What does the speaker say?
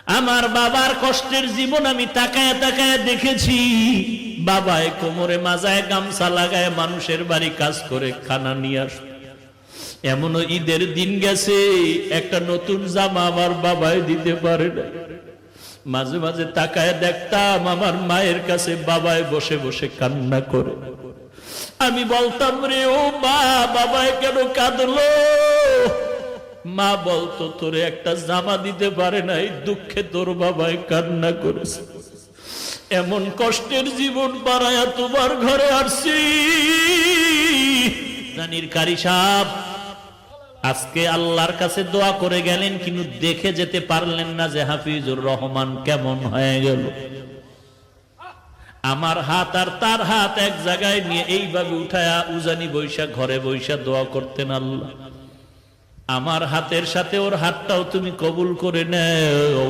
আমার বাবার কষ্টের জীবন আমি তাকায় তাকায় দেখেছি। বাবায় কোমরে মাজায় গামছা লাগায় মানুষের বাড়ি কাজ করে খানা নিয়ে আসত। এমনও ঈদের দিন গেছে একটা নতুন জামা আমার বাবায় দিতে পারে না। মাঝে মাঝে তাকায় দেখতাম আমার মায়ের কাছে বাবায় বসে বসে কান্না করে। আমি বলতাম, রে ও মা, বাবায় কেন কাঁদলো? মা বলতো, তোরে একটা জামা দিতে পারে নাই, দুঃখে তোর বাবায় কান্না করেছে। এমন কষ্টের জীবন বাড়ায়া তোমার ঘরে আসছি। জানির কারি সাহেব আজকে আল্লাহর কাছে দোয়া করে গেলেন, কিন্তু দেখে যেতে পারলেন না যে হাফিজুর রহমান কেমন হয়ে গেল। আমার হাত আর তার হাত এক জায়গায় নিয়ে এইভাবে উঠায়া উজানি বৈশা ঘরে বৈশা দোয়া করতেন, আল্লাহ আমার হাতের সাথে ওর হাতটাও তুমি কবুল করে নেও।